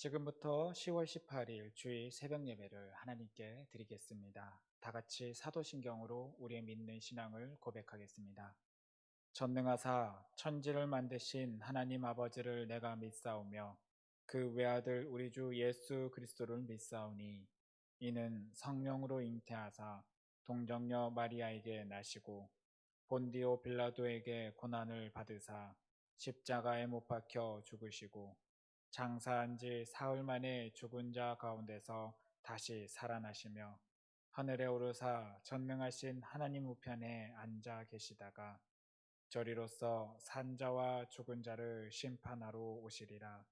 지금부터 10월 18일 주일 새벽 예배를 하나님께 드리겠습니다. 다 같이 사도신경으로 우리의 믿는 신앙을 고백하겠습니다. 전능하사 천지를 만드신 하나님 아버지를 내가 믿사오며 그 외아들 우리 주 예수 그리스도를 믿사오니 이는 성령으로 잉태하사 동정녀 마리아에게 나시고 본디오 빌라도에게 고난을 받으사 십자가에 못 박혀 죽으시고 장사한 지 사흘 만에 죽은 자 가운데서 다시 살아나시며 하늘에 오르사 전능하신 하나님 우편에 앉아 계시다가 저리로서 산자와 죽은 자를 심판하러 오시리라.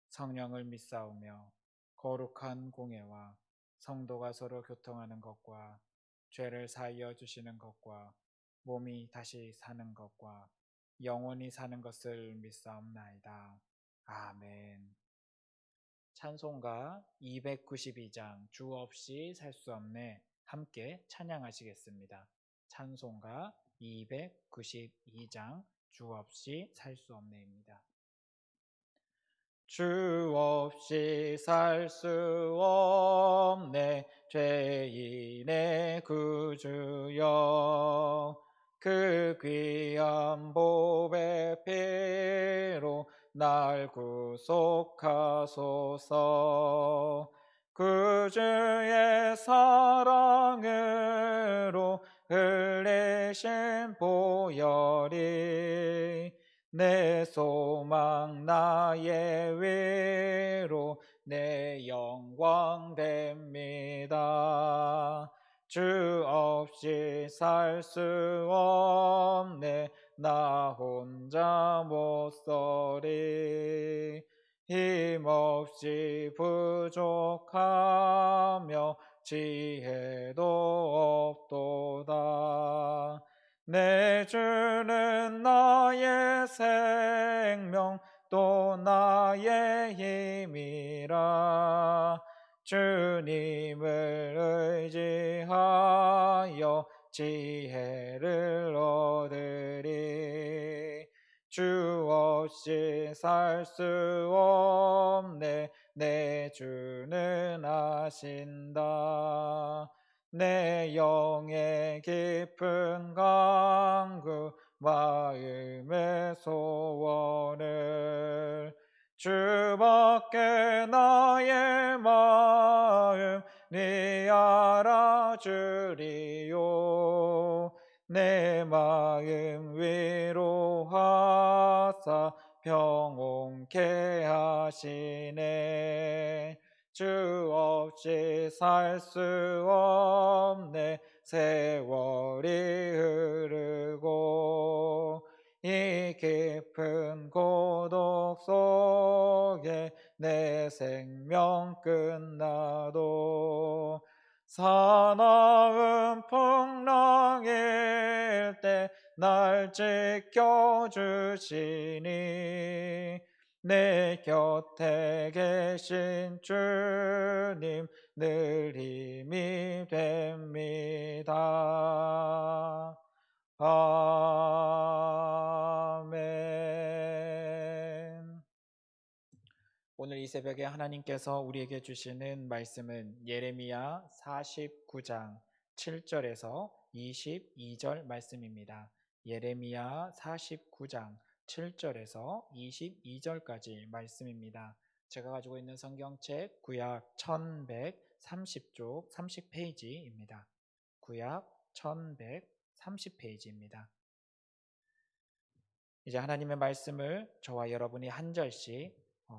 성령을 믿사오며 거룩한 공예와 성도가 서로 교통하는 것과 죄를 사하여 주시는 것과 몸이 다시 사는 것과 영원히 사는 것을 믿사옵나이다. 아멘. 찬송가 292장 주 없이 살 수 없네 함께 찬양하시겠습니다. 찬송가 292장 주 없이 살 수 없네입니다. 주 없이 살 수 없네 죄인의 구주여 그 귀한 보배 피로 날 구속하소서 구주의 사랑으로 흘리신 보혈이 내 소망 나의 위로 내 영광 됩니다. 주 없이 살 수 없네 나 혼자 못 서리 힘없이 부족하며 지혜도 없도다. 내 주는 나의 생명 또 나의 힘이라. 주님을 의지하여 지혜를 얻으리. 주 없이 살 수 없네 내 주는 아신다. 내 영의 깊은 간구 마음의 소원을 주밖에 나의 마음 네 알아주리요. 내 마음 위로하사 평온케 하시네. 주 없이 살 수 없네 세월이 흐르고 이 깊은 고독 속에 내 생명 끝나도 사나운 풍랑일 때 날 지켜주시니 내 곁에 계신 주님 늘 힘이 됩니다. 아멘. 오늘 이 새벽에 하나님께서 우리에게 주시는 말씀은 예레미야 49장 7절에서 22절 말씀입니다. 예레미야 49장 7절에서 22절까지 말씀입니다. 제가 가지고 있는 성경책 구약 1130쪽 30페이지입니다. 구약 1130페이지입니다. 이제 하나님의 말씀을 저와 여러분이 한 절씩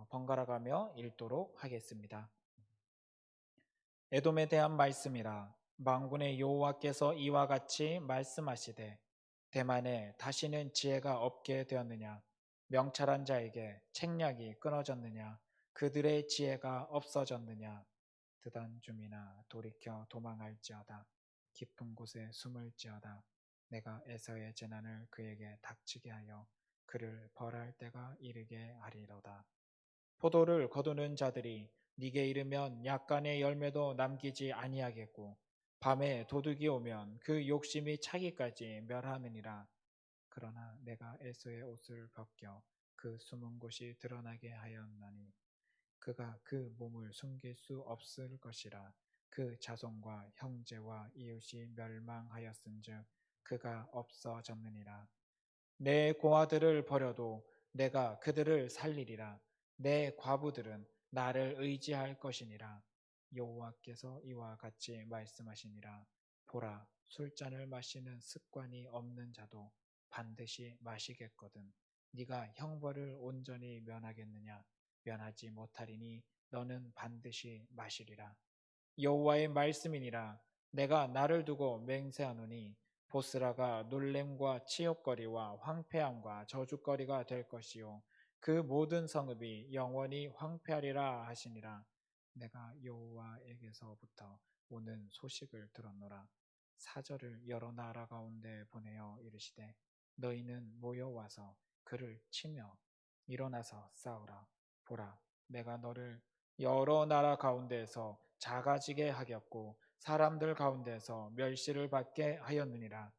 번갈아가며 읽도록 하겠습니다. 에돔에 대한 말씀이라. 만군의 여호와께서 이와 같이 말씀하시되 대만에 다시는 지혜가 없게 되었느냐. 명철한 자에게 책략이 끊어졌느냐. 그들의 지혜가 없어졌느냐. 드단 줌이나 돌이켜 도망할지어다. 깊은 곳에 숨을지어다. 내가 에서의 재난을 그에게 닥치게 하여 그를 벌할 때가 이르게 하리로다. 포도를 거두는 자들이 네게 이르면 약간의 열매도 남기지 아니하겠고 밤에 도둑이 오면 그 욕심이 차기까지 멸하느니라. 그러나 내가 에서의 옷을 벗겨 그 숨은 곳이 드러나게 하였나니 그가 그 몸을 숨길 수 없을 것이라. 그 자손과 형제와 이웃이 멸망하였은즉 그가 없어졌느니라. 내 고아들을 버려도 내가 그들을 살리리라. 내 과부들은 나를 의지할 것이니라. 여호와께서 이와 같이 말씀하시니라. 보라, 술잔을 마시는 습관이 없는 자도 반드시 마시겠거든. 네가 형벌을 온전히 면하겠느냐? 면하지 못하리니 너는 반드시 마시리라. 여호와의 말씀이니라. 내가 나를 두고 맹세하노니 보스라가 놀램과 치욕거리와 황폐함과 저주거리가 될 것이요 그 모든 성읍이 영원히 황폐하리라 하시니라. 내가 여호와에게서부터 오는 소식을 들었노라. 사절을 여러 나라 가운데 보내어 이르시되 너희는 모여와서 그를 치며 일어나서 싸우라. 보라, 내가 너를 여러 나라 가운데에서 작아지게 하겠고 사람들 가운데서 멸시를 받게 하였느니라.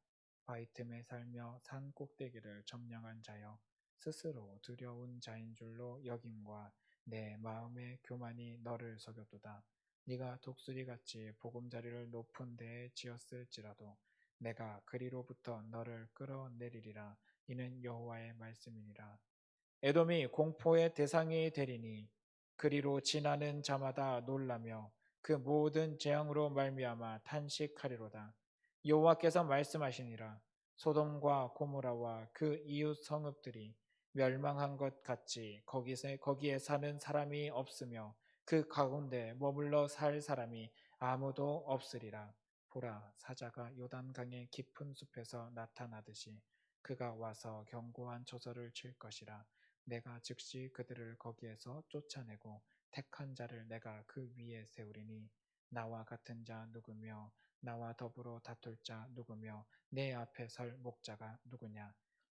바위 틈에 살며 산 꼭대기를 점령한 자여, 스스로 두려운 자인 줄로 여김과 내 마음의 교만이 너를 속였도다. 네가 독수리같이 보금자리를 높은 데에 지었을지라도 내가 그리로부터 너를 끌어내리리라. 이는 여호와의 말씀이니라. 에돔이 공포의 대상이 되리니 그리로 지나는 자마다 놀라며 그 모든 재앙으로 말미암아 탄식하리로다. 여호와께서 말씀하시니라. 소돔과 고모라와 그 이웃 성읍들이 멸망한 것 같이 거기에 사는 사람이 없으며 그 가운데 머물러 살 사람이 아무도 없으리라. 보라, 사자가 요단강의 깊은 숲에서 나타나듯이 그가 와서 견고한 조서를 칠 것이라. 내가 즉시 그들을 거기에서 쫓아내고 택한 자를 내가 그 위에 세우리니 나와 같은 자 누구며 나와 더불어 다툴 자 누구며 내 앞에 설 목자가 누구냐.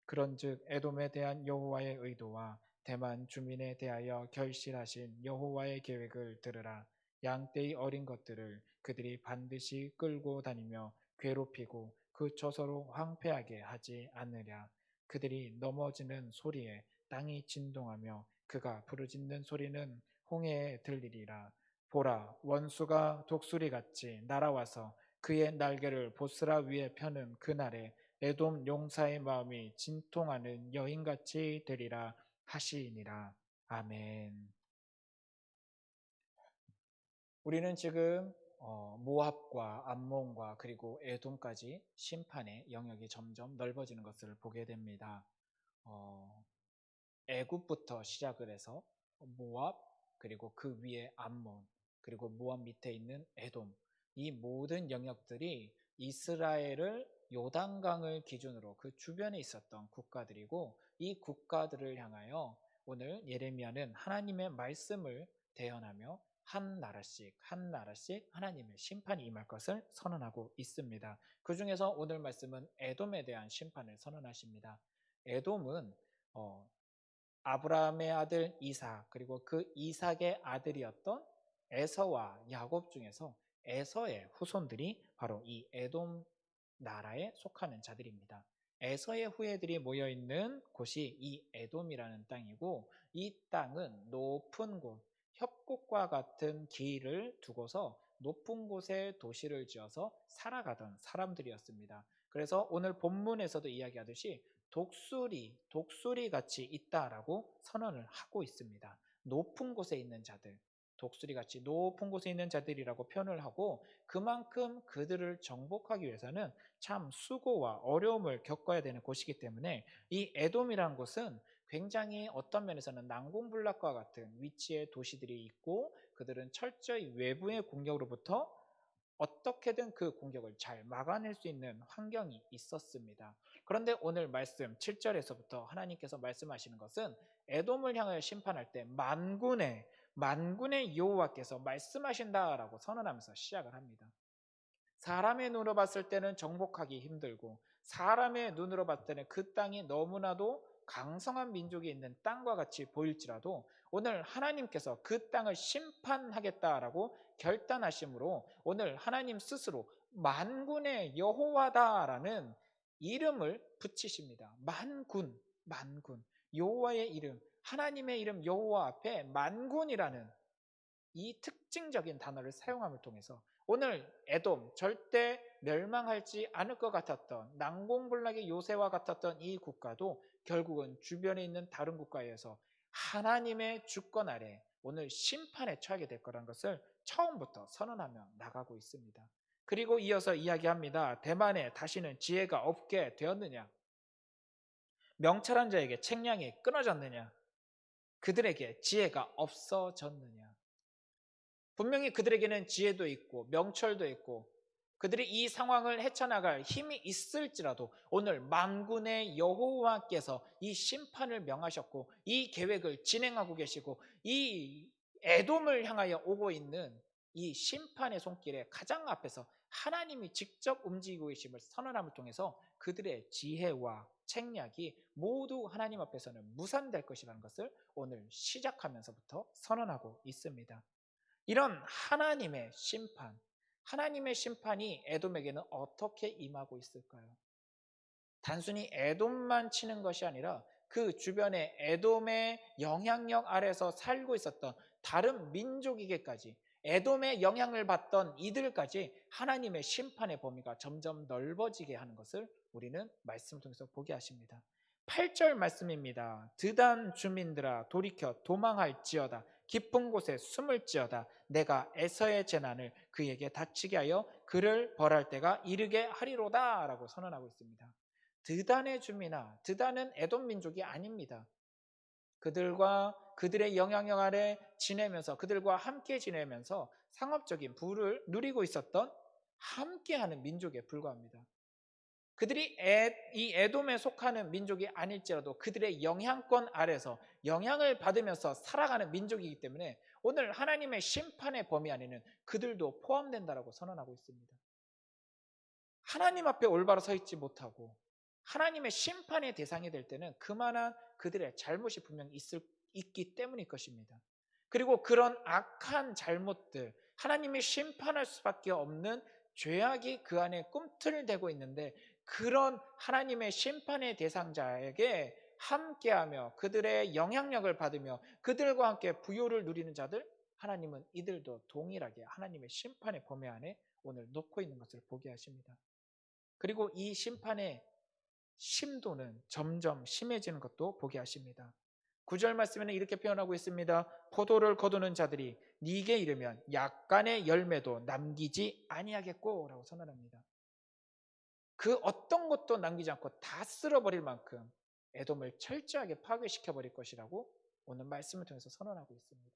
그런즉 에돔에 대한 여호와의 의도와 대만 주민에 대하여 결실하신 여호와의 계획을 들으라. 양떼의 어린 것들을 그들이 반드시 끌고 다니며 괴롭히고 그 처소로 황폐하게 하지 않느냐. 그들이 넘어지는 소리에 땅이 진동하며 그가 부르짖는 소리는 홍해에 들리리라. 보라, 원수가 독수리같이 날아와서 그의 날개를 보스라 위에 펴는 그날에 에돔 용사의 마음이 진통하는 여인같이 되리라 하시니라. 아멘. 우리는 지금 모압과 암몬과 그리고 에돔까지 심판의 영역이 점점 넓어지는 것을 보게 됩니다. 어, 애굽부터 시작을 해서 모압, 그리고 그 위에 암몬, 그리고 모압 밑에 있는 에돔, 이 모든 영역들이 이스라엘을 요단강을 기준으로 그 주변에 있었던 국가들이고, 이 국가들을 향하여 오늘 예레미야는 하나님의 말씀을 대언하며 한 나라씩 한 나라씩 하나님의 심판이 임할 것을 선언하고 있습니다. 그 중에서 오늘 말씀은 에돔에 대한 심판을 선언하십니다. 에돔은 아브라함의 아들 이삭, 그리고 그 이삭의 아들이었던 에서와 야곱 중에서 에서의 후손들이 바로 이 에돔 나라에 속하는 자들입니다. 에서의 후예들이 모여 있는 곳이 이 에돔이라는 땅이고, 이 땅은 높은 곳, 협곡과 같은 길을 두고서 높은 곳에 도시를 지어서 살아가던 사람들이었습니다. 그래서 오늘 본문에서도 이야기하듯이 독수리 같이 있다라고 선언을 하고 있습니다. 높은 곳에 있는 자들, 독수리 같이 높은 곳에 있는 자들이라고 표현을 하고, 그만큼 그들을 정복하기 위해서는 참 수고와 어려움을 겪어야 되는 곳이기 때문에 이 에돔이라는 곳은 굉장히 어떤 면에서는 난공불락과 같은 위치의 도시들이 있고, 그들은 철저히 외부의 공격으로부터 어떻게든 그 공격을 잘 막아낼 수 있는 환경이 있었습니다. 그런데 오늘 말씀 7절에서부터 하나님께서 말씀하시는 것은 에돔을 향하여 심판할 때 만군의 여호와께서 말씀하신다라고 선언하면서 시작을 합니다. 사람의 눈으로 봤을 때는 정복하기 힘들고, 사람의 눈으로 봤을 때는 그 땅이 너무나도 강성한 민족이 있는 땅과 같이 보일지라도 오늘 하나님께서 그 땅을 심판하겠다라고 결단하심으로 오늘 하나님 스스로 만군의 여호와다라는 이름을 붙이십니다. 만군, 여호와의 이름, 하나님의 이름 여호와 앞에 만군이라는 이 특징적인 단어를 사용함을 통해서 오늘 에돔, 절대 멸망하지 않을 것 같았던 난공불락의 요새와 같았던 이 국가도 결국은 주변에 있는 다른 국가에 의해서 하나님의 주권 아래 오늘 심판에 처하게 될 거라는 것을 처음부터 선언하며 나가고 있습니다. 그리고 이어서 이야기합니다. 대만에 다시는 지혜가 없게 되었느냐? 명철한 자에게 책량이 끊어졌느냐? 그들에게 지혜가 없어졌느냐? 분명히 그들에게는 지혜도 있고 명철도 있고 그들이 이 상황을 헤쳐나갈 힘이 있을지라도 오늘 만군의 여호와께서 이 심판을 명하셨고 이 계획을 진행하고 계시고 이 에돔을 향하여 오고 있는 이 심판의 손길에 가장 앞에서 하나님이 직접 움직이고 계심을 선언함을 통해서 그들의 지혜와 책략이 모두 하나님 앞에서는 무산될 것이라는 것을 오늘 시작하면서부터 선언하고 있습니다. 이런 하나님의 심판이 에돔에게는 어떻게 임하고 있을까요? 단순히 에돔만 치는 것이 아니라 그 주변에 에돔의 영향력 아래서 살고 있었던 다른 민족에게까지 에돔의 영향을 받던 이들까지 하나님의 심판의 범위가 점점 넓어지게 하는 것을 우리는 말씀을 통해서 보게 하십니다. 8절 말씀입니다. 드단 주민들아 돌이켜 도망할지어다. 깊은 곳에 숨을지어다. 내가 에서의 재난을 그에게 닥치게 하여 그를 벌할 때가 이르게 하리로다 라고 선언하고 있습니다. 드단의 주민아, 드단은 에돔 민족이 아닙니다. 그들과 그들의 영향력 아래 지내면서 그들과 함께 지내면서 상업적인 부를 누리고 있었던 함께하는 민족에 불과합니다. 그들이 이 에돔에 속하는 민족이 아닐지라도 그들의 영향권 아래서 영향을 받으면서 살아가는 민족이기 때문에 오늘 하나님의 심판의 범위 안에는 그들도 포함된다라고 선언하고 있습니다. 하나님 앞에 올바로 서 있지 못하고 하나님의 심판의 대상이 될 때는 그만한 그들의 잘못이 분명히 있기 때문일 것입니다. 그리고 그런 악한 잘못들, 하나님이 심판할 수밖에 없는 죄악이 그 안에 꿈틀대고 있는데 그런 하나님의 심판의 대상자에게 함께하며 그들의 영향력을 받으며 그들과 함께 부요를 누리는 자들, 하나님은 이들도 동일하게 하나님의 심판의 범위 안에 오늘 놓고 있는 것을 보게 하십니다. 그리고 이 심판의 심도는 점점 심해지는 것도 보게 하십니다. 9절 말씀에는 이렇게 표현하고 있습니다. 포도를 거두는 자들이 네게 이르면 약간의 열매도 남기지 아니하겠고 라고 선언합니다. 그 어떤 것도 남기지 않고 다 쓸어버릴 만큼 에돔을 철저하게 파괴시켜버릴 것이라고 오늘 말씀을 통해서 선언하고 있습니다.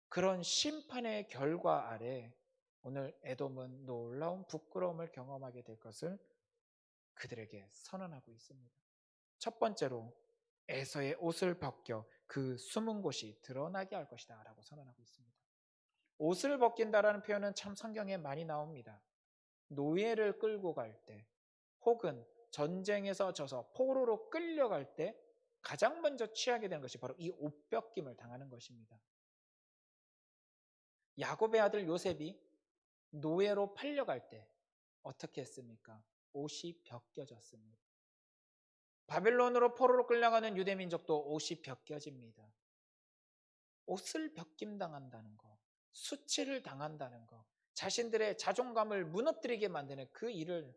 그런 심판의 결과 아래 오늘 에돔은 놀라운 부끄러움을 경험하게 될 것을 그들에게 선언하고 있습니다. 첫 번째로 에서의 옷을 벗겨 그 숨은 곳이 드러나게 할 것이다 라고 선언하고 있습니다. 옷을 벗긴다라는 표현은 참 성경에 많이 나옵니다. 노예를 끌고 갈 때 혹은 전쟁에서 져서 포로로 끌려갈 때 가장 먼저 취하게 되는 것이 바로 이 옷벗김을 당하는 것입니다. 야곱의 아들 요셉이 노예로 팔려갈 때 어떻게 했습니까? 옷이 벗겨졌습니다. 바벨론으로 포로로 끌려가는 유대민족도 옷이 벗겨집니다. 옷을 벗김당한다는 것, 수치를 당한다는 것, 자신들의 자존감을 무너뜨리게 만드는 그 일을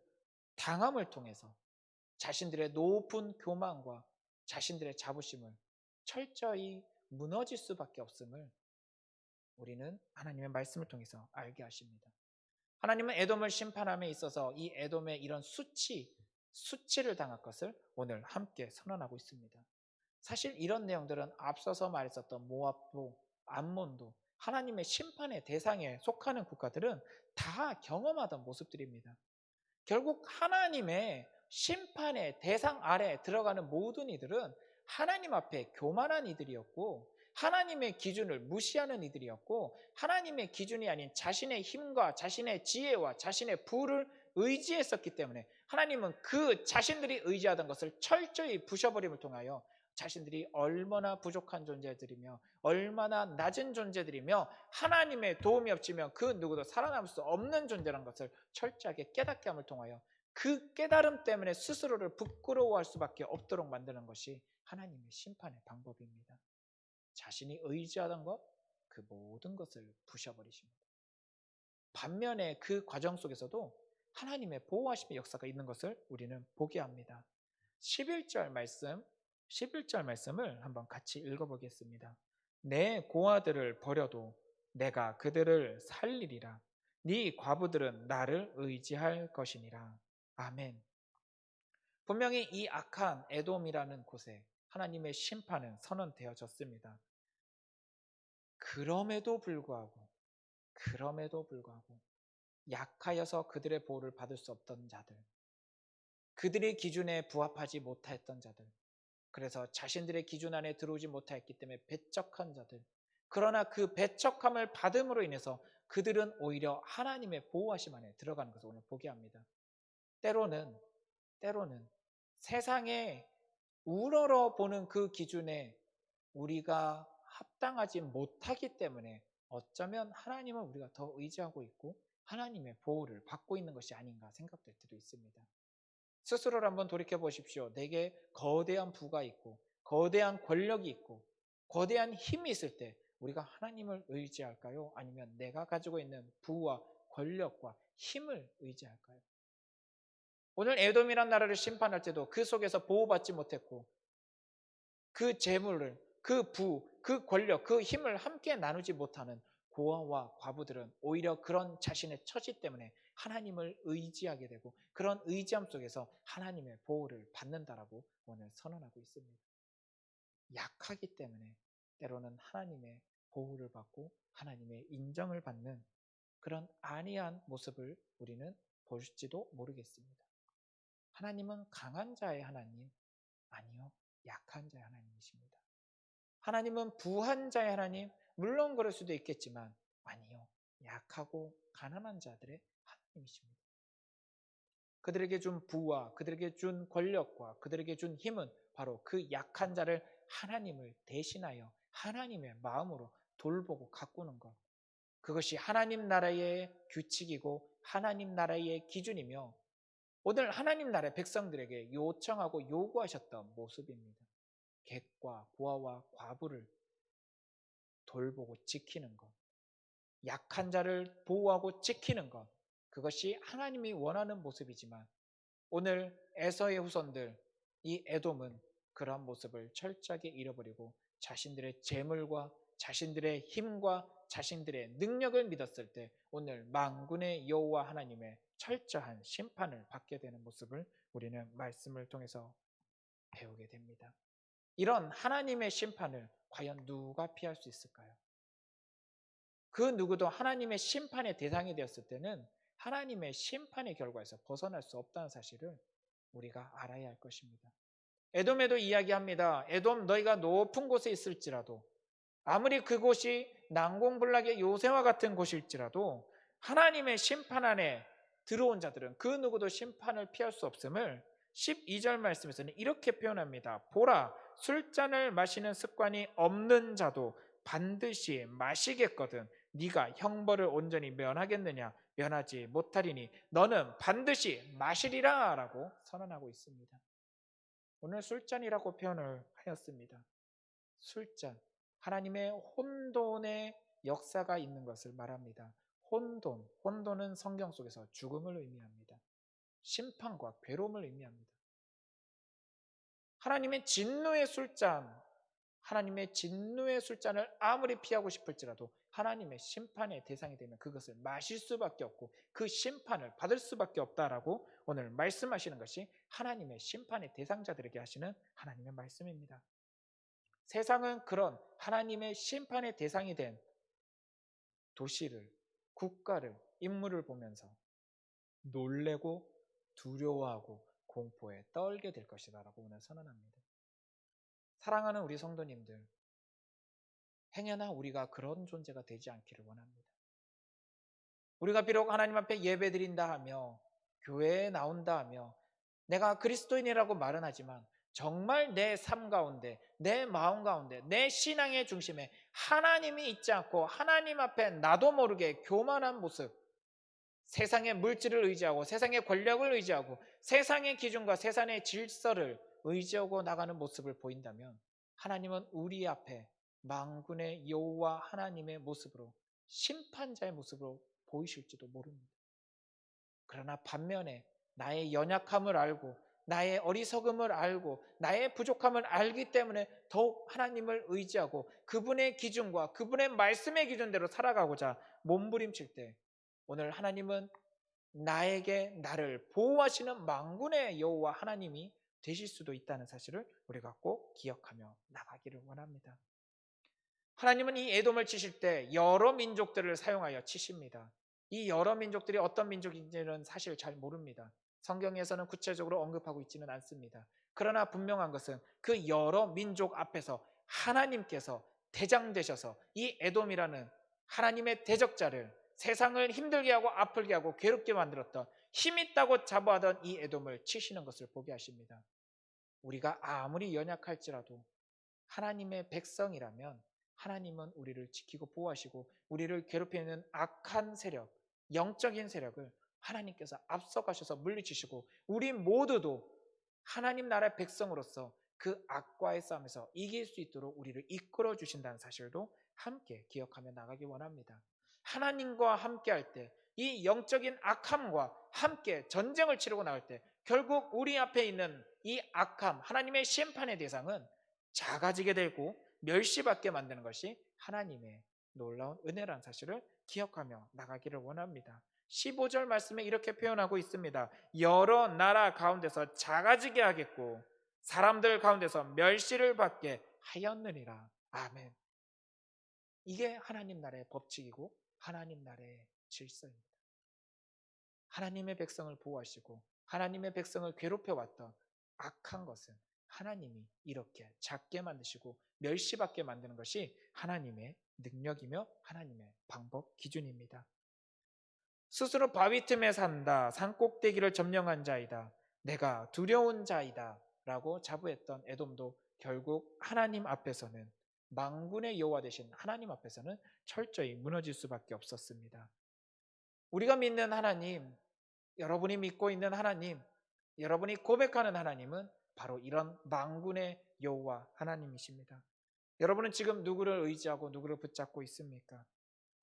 당함을 통해서 자신들의 높은 교만과 자신들의 자부심을 철저히 무너질 수밖에 없음을 우리는 하나님의 말씀을 통해서 알게 하십니다. 하나님은 에돔을 심판함에 있어서 이 에돔의 이런 수치를 당할 것을 오늘 함께 선언하고 있습니다. 사실 이런 내용들은 앞서서 말했었던 모압도 암몬도 하나님의 심판의 대상에 속하는 국가들은 다 경험하던 모습들입니다. 결국 하나님의 심판의 대상 아래에 들어가는 모든 이들은 하나님 앞에 교만한 이들이었고 하나님의 기준을 무시하는 이들이었고 하나님의 기준이 아닌 자신의 힘과 자신의 지혜와 자신의 부를 의지했었기 때문에 하나님은 그 자신들이 의지하던 것을 철저히 부셔버림을 통하여 자신들이 얼마나 부족한 존재들이며 얼마나 낮은 존재들이며 하나님의 도움이 없으면 그 누구도 살아남을 수 없는 존재라는 것을 철저하게 깨닫게 함을 통하여 그 깨달음 때문에 스스로를 부끄러워할 수밖에 없도록 만드는 것이 하나님의 심판의 방법입니다. 자신이 의지하던 것, 그 모든 것을 부셔버리십니다. 반면에 그 과정 속에서도 하나님의 보호하심의 역사가 있는 것을 우리는 보게 합니다. 11절 말씀을 한번 같이 읽어보겠습니다. 내 고아들을 버려도 내가 그들을 살리리라. 네 과부들은 나를 의지할 것이니라. 아멘. 분명히 이 악한 에돔이라는 곳에 하나님의 심판은 선언되어졌습니다. 그럼에도 불구하고 약하여서 그들의 보호를 받을 수 없던 자들, 그들의 기준에 부합하지 못했던 자들, 그래서 자신들의 기준 안에 들어오지 못했기 때문에 배척한 자들, 그러나 그 배척함을 받음으로 인해서 그들은 오히려 하나님의 보호하심 안에 들어가는 것을 오늘 보게 합니다. 때로는 세상에 우러러 보는 그 기준에 우리가 합당하지 못하기 때문에 어쩌면 하나님을 우리가 더 의지하고 있고 하나님의 보호를 받고 있는 것이 아닌가 생각될 때도 있습니다. 스스로를 한번 돌이켜 보십시오. 내게 거대한 부가 있고 거대한 권력이 있고 거대한 힘이 있을 때 우리가 하나님을 의지할까요? 아니면 내가 가지고 있는 부와 권력과 힘을 의지할까요? 오늘 에돔이란 나라를 심판할 때도 그 속에서 보호받지 못했고 그 재물을, 그 부, 그 권력, 그 힘을 함께 나누지 못하는 고아와 과부들은 오히려 그런 자신의 처지 때문에 하나님을 의지하게 되고 그런 의지함 속에서 하나님의 보호를 받는다라고 오늘 선언하고 있습니다. 약하기 때문에 때로는 하나님의 보호를 받고 하나님의 인정을 받는 그런 안이한 모습을 우리는 볼지도 모르겠습니다. 하나님은 강한 자의 하나님, 아니요, 약한 자의 하나님이십니다. 하나님은 부한 자의 하나님, 물론 그럴 수도 있겠지만 아니요, 약하고 가난한 자들의 하나님이십니다. 그들에게 준 부와 그들에게 준 권력과 그들에게 준 힘은 바로 그 약한 자를 하나님을 대신하여 하나님의 마음으로 돌보고 가꾸는 것. 그것이 하나님 나라의 규칙이고 하나님 나라의 기준이며 오늘 하나님 나라의 백성들에게 요청하고 요구하셨던 모습입니다. 객과 고아와 과부를 돌보고 지키는 것, 약한 자를 보호하고 지키는 것, 그것이 하나님이 원하는 모습이지만 오늘 에서의 후손들, 이 에돔은 그러한 모습을 철저하게 잃어버리고 자신들의 재물과 자신들의 힘과 자신들의 능력을 믿었을 때 오늘 만군의 여호와 하나님의 철저한 심판을 받게 되는 모습을 우리는 말씀을 통해서 배우게 됩니다. 이런 하나님의 심판을 과연 누가 피할 수 있을까요? 그 누구도 하나님의 심판의 대상이 되었을 때는 하나님의 심판의 결과에서 벗어날 수 없다는 사실을 우리가 알아야 할 것입니다. 에돔에도 이야기합니다. 에돔 너희가 높은 곳에 있을지라도 아무리 그곳이 난공불락의 요새와 같은 곳일지라도 하나님의 심판 안에 들어온 자들은 그 누구도 심판을 피할 수 없음을 12절 말씀에서는 이렇게 표현합니다. 보라, 술잔을 마시는 습관이 없는 자도 반드시 마시겠거든 네가 형벌을 온전히 면하겠느냐? 면하지 못하리니 너는 반드시 마시리라 라고 선언하고 있습니다. 오늘 술잔이라고 표현을 하였습니다. 술잔, 하나님의 혼돈의 역사가 있는 것을 말합니다. 혼돈은 성경 속에서 죽음을 의미합니다. 심판과 괴로움을 의미합니다. 하나님의 진노의 술잔을 아무리 피하고 싶을지라도 하나님의 심판의 대상이 되면 그것을 마실 수밖에 없고 그 심판을 받을 수밖에 없다라고 오늘 말씀하시는 것이 하나님의 심판의 대상자들에게 하시는 하나님의 말씀입니다. 세상은 그런 하나님의 심판의 대상이 된 도시를, 국가를, 인물을 보면서 놀래고 두려워하고 공포에 떨게 될 것이다라고 오늘 선언합니다. 사랑하는 우리 성도님들, 행여나 우리가 그런 존재가 되지 않기를 원합니다. 우리가 비록 하나님 앞에 예배드린다 하며 교회에 나온다 하며 내가 그리스도인이라고 말은 하지만 정말 내 삶 가운데, 내 마음 가운데, 내 신앙의 중심에 하나님이 있지 않고 하나님 앞에 나도 모르게 교만한 모습, 세상의 물질을 의지하고 세상의 권력을 의지하고 세상의 기준과 세상의 질서를 의지하고 나가는 모습을 보인다면 하나님은 우리 앞에 만군의 여호와 하나님의 모습으로 심판자의 모습으로 보이실지도 모릅니다. 그러나 반면에 나의 연약함을 알고 나의 어리석음을 알고 나의 부족함을 알기 때문에 더욱 하나님을 의지하고 그분의 기준과 그분의 말씀의 기준대로 살아가고자 몸부림칠 때 오늘 하나님은 나에게 나를 보호하시는 만군의 여호와 하나님이 되실 수도 있다는 사실을 우리가 꼭 기억하며 나가기를 원합니다. 하나님은 이 에돔을 치실 때 여러 민족들을 사용하여 치십니다. 이 여러 민족들이 어떤 민족인지는 사실 잘 모릅니다. 성경에서는 구체적으로 언급하고 있지는 않습니다. 그러나 분명한 것은 그 여러 민족 앞에서 하나님께서 대장 되셔서 이 에돔이라는 하나님의 대적자를 세상을 힘들게 하고 아프게 하고 괴롭게 만들었던 힘있다고 자부하던 이 에돔을 치시는 것을 보게 하십니다. 우리가 아무리 연약할지라도 하나님의 백성이라면 하나님은 우리를 지키고 보호하시고 우리를 괴롭히는 악한 세력, 영적인 세력을 하나님께서 앞서가셔서 물리치시고 우리 모두도 하나님 나라의 백성으로서 그 악과의 싸움에서 이길 수 있도록 우리를 이끌어 주신다는 사실도 함께 기억하며 나가기 원합니다. 하나님과 함께 할 때 이 영적인 악함과 함께 전쟁을 치르고 나갈 때 결국 우리 앞에 있는 이 악함, 하나님의 심판의 대상은 작아지게 되고 멸시받게 만드는 것이 하나님의 놀라운 은혜라는 사실을 기억하며 나가기를 원합니다. 15절 말씀에 이렇게 표현하고 있습니다. 여러 나라 가운데서 작아지게 하겠고 사람들 가운데서 멸시를 받게 하였느니라. 아멘. 이게 하나님 나라의 법칙이고 하나님 나라의 질서입니다. 하나님의 백성을 보호하시고 하나님의 백성을 괴롭혀왔던 악한 것은 하나님이 이렇게 작게 만드시고 멸시받게 만드는 것이 하나님의 능력이며 하나님의 방법 기준입니다. 스스로 바위 틈에 산다. 산꼭대기를 점령한 자이다. 내가 두려운 자이다 라고 자부했던 에돔도 결국 하나님 앞에서는 만군의 여호와 되신 하나님 앞에서는 철저히 무너질 수밖에 없었습니다. 우리가 믿는 하나님, 여러분이 믿고 있는 하나님, 여러분이 고백하는 하나님은 바로 이런 만군의 여호와 하나님이십니다. 여러분은 지금 누구를 의지하고 누구를 붙잡고 있습니까?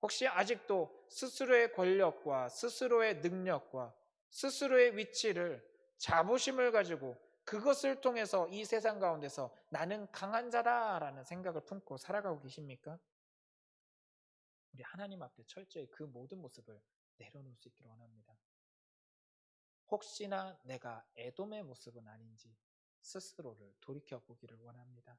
혹시 아직도 스스로의 권력과 스스로의 능력과 스스로의 위치를 자부심을 가지고 그것을 통해서 이 세상 가운데서 나는 강한 자다라는 생각을 품고 살아가고 계십니까? 우리 하나님 앞에 철저히 그 모든 모습을 내려놓을 수 있기를 원합니다. 혹시나 내가 에돔의 모습은 아닌지 스스로를 돌이켜보기를 원합니다.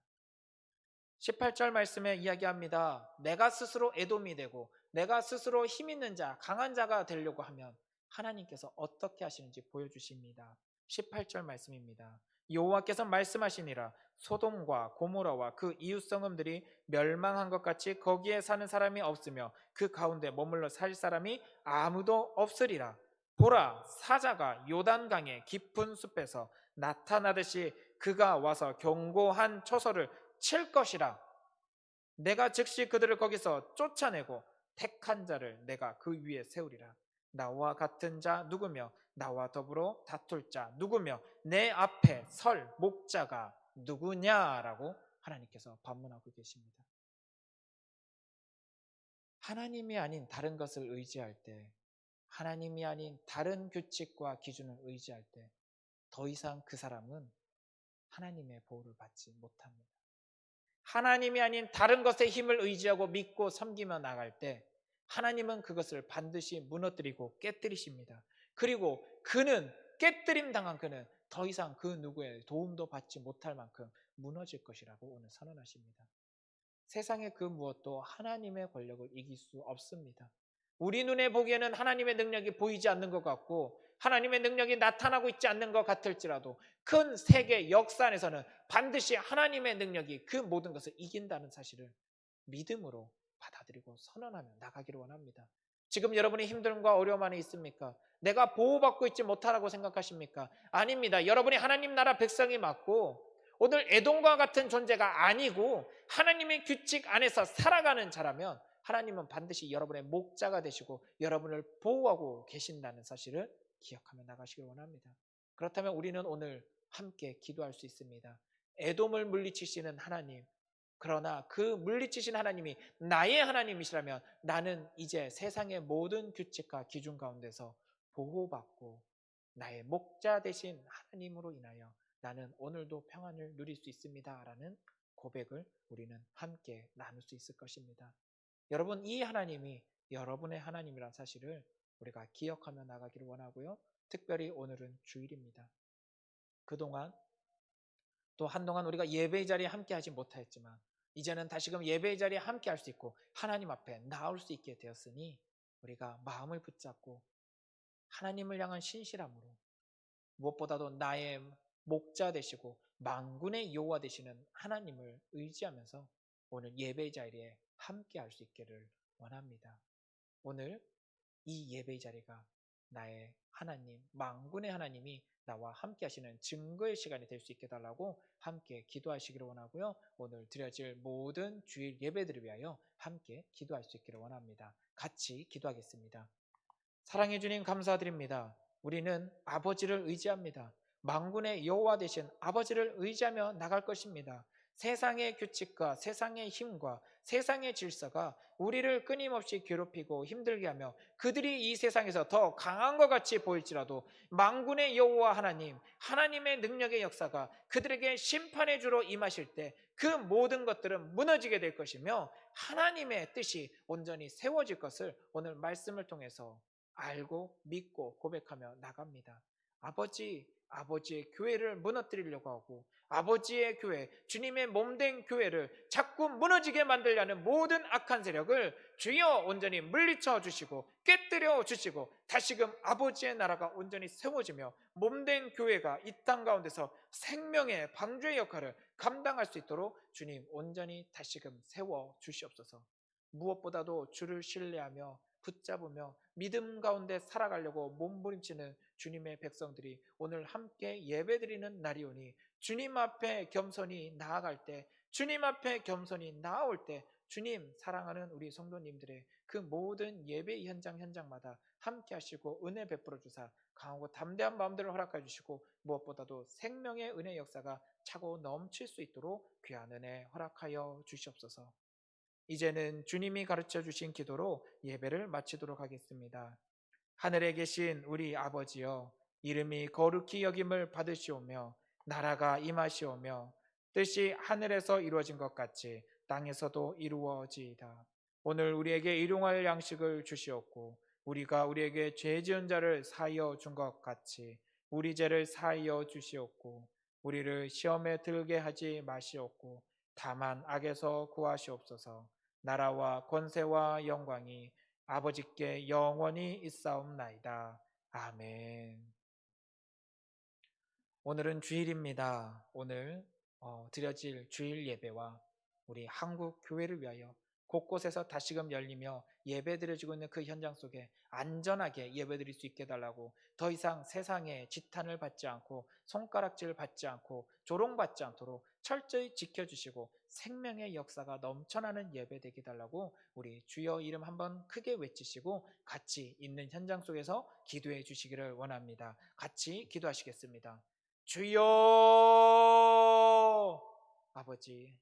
18절 말씀에 이야기합니다. 내가 스스로 에돔이 되고 내가 스스로 힘 있는 자, 강한 자가 되려고 하면 하나님께서 어떻게 하시는지 보여주십니다. 18절 말씀입니다. 여호와께서 말씀하시니라. 소돔과 고모라와 그 이웃 성읍들이 멸망한 것 같이 거기에 사는 사람이 없으며 그 가운데 머물러 살 사람이 아무도 없으리라. 보라, 사자가 요단강의 깊은 숲에서 나타나듯이 그가 와서 견고한 초소를 칠 것이라. 내가 즉시 그들을 거기서 쫓아내고 택한 자를 내가 그 위에 세우리라. 나와 같은 자 누구며 나와 더불어 다툴 자 누구며 내 앞에 설 목자가 누구냐라고 하나님께서 반문하고 계십니다. 하나님이 아닌 다른 것을 의지할 때, 하나님이 아닌 다른 규칙과 기준을 의지할 때 더 이상 그 사람은 하나님의 보호를 받지 못합니다. 하나님이 아닌 다른 것의 힘을 의지하고 믿고 섬기며 나갈 때 하나님은 그것을 반드시 무너뜨리고 깨뜨리십니다. 그리고 그는 깨뜨림 당한 그는 더 이상 그 누구의 도움도 받지 못할 만큼 무너질 것이라고 오늘 선언하십니다. 세상의 그 무엇도 하나님의 권력을 이길 수 없습니다. 우리 눈에 보기에는 하나님의 능력이 보이지 않는 것 같고 하나님의 능력이 나타나고 있지 않는 것 같을지라도 큰 세계 역사 안에서는 반드시 하나님의 능력이 그 모든 것을 이긴다는 사실을 믿음으로 받아들이고 선언하며 나가기를 원합니다. 지금 여러분이 힘듦과 어려움 안에 있습니까? 내가 보호받고 있지 못하라고 생각하십니까? 아닙니다. 여러분이 하나님 나라 백성이 맞고 오늘 에돔과 같은 존재가 아니고 하나님의 규칙 안에서 살아가는 자라면 하나님은 반드시 여러분의 목자가 되시고 여러분을 보호하고 계신다는 사실을 기억하며 나가시길 원합니다. 그렇다면 우리는 오늘 함께 기도할 수 있습니다. 에돔을 물리치시는 하나님, 그러나 그 물리치신 하나님이 나의 하나님이시라면 나는 이제 세상의 모든 규칙과 기준 가운데서 보호받고 나의 목자 되신 하나님으로 인하여 나는 오늘도 평안을 누릴 수 있습니다 라는 고백을 우리는 함께 나눌 수 있을 것입니다. 여러분, 이 하나님이 여러분의 하나님이란 사실을 우리가 기억하며 나가기를 원하고요. 특별히 오늘은 주일입니다. 그동안 또 한동안 우리가 예배의 자리에 함께 하지 못하였지만 이제는 다시금 예배의 자리에 함께 할 수 있고 하나님 앞에 나올 수 있게 되었으니 우리가 마음을 붙잡고 하나님을 향한 신실함으로 무엇보다도 나의 목자 되시고 만군의 여호와 되시는 하나님을 의지하면서 오늘 예배의 자리에 함께 할 수 있기를 원합니다. 오늘 이 예배의 자리가 나의 하나님, 만군의 하나님이 나와 함께 하시는 증거의 시간이 될 수 있게 달라고 함께 기도하시기를 원하고요. 오늘 드려질 모든 주일 예배들을 위하여 함께 기도할 수 있기를 원합니다. 같이 기도하겠습니다. 사랑해 주님 감사드립니다. 우리는 아버지를 의지합니다. 만군의 여호와 되신 아버지를 의지하며 나갈 것입니다. 세상의 규칙과 세상의 힘과 세상의 질서가 우리를 끊임없이 괴롭히고 힘들게 하며 그들이 이 세상에서 더 강한 것 같이 보일지라도 만군의 여호와 하나님, 하나님의 능력의 역사가 그들에게 심판의 주로 임하실 때 그 모든 것들은 무너지게 될 것이며 하나님의 뜻이 온전히 세워질 것을 오늘 말씀을 통해서 알고 믿고 고백하며 나갑니다. 아버지의 교회를 무너뜨리려고 하고 아버지의 교회, 주님의 몸된 교회를 자꾸 무너지게 만들려는 모든 악한 세력을 주여 온전히 물리쳐 주시고 깨뜨려 주시고 다시금 아버지의 나라가 온전히 세워지며 몸된 교회가 이 땅 가운데서 생명의 방주의 역할을 감당할 수 있도록 주님 온전히 다시금 세워 주시옵소서. 무엇보다도 주를 신뢰하며 붙잡으며 믿음 가운데 살아가려고 몸부림치는 주님의 백성들이 오늘 함께 예배드리는 날이오니 주님 앞에 겸손히 나아갈 때, 주님 앞에 겸손히 나아올 때 주님 사랑하는 우리 성도님들의 그 모든 예배 현장마다 함께 하시고 은혜 베풀어 주사 강하고 담대한 마음들을 허락해 주시고 무엇보다도 생명의 은혜 역사가 차고 넘칠 수 있도록 귀한 은혜 허락하여 주시옵소서. 이제는 주님이 가르쳐 주신 기도로 예배를 마치도록 하겠습니다. 하늘에 계신 우리 아버지여, 이름이 거룩히 여김을 받으시오며 나라가 임하시오며 뜻이 하늘에서 이루어진 것 같이 땅에서도 이루어지이다. 오늘 우리에게 일용할 양식을 주시옵고 우리가 우리에게 죄 지은 자를 사하여 준 것 같이 우리 죄를 사하여 주시옵고 우리를 시험에 들게 하지 마시옵고 다만 악에서 구하시옵소서. 나라와 권세와 영광이 아버지께 영원히 있사옵나이다. 아멘. 오늘은 주일입니다. 오늘 드려질 주일 예배와 우리 한국 교회를 위하여 곳곳에서 다시금 열리며 예배드려지고 있는 그 현장 속에 안전하게 예배드릴 수 있게 해달라고, 더 이상 세상에 지탄을 받지 않고 손가락질 받지 않고 조롱받지 않도록 철저히 지켜주시고 생명의 역사가 넘쳐나는 예배 되게 해달라고 우리 주여 이름 한번 크게 외치시고 같이 있는 현장 속에서 기도해 주시기를 원합니다. 같이 기도하시겠습니다. 주여, 아버지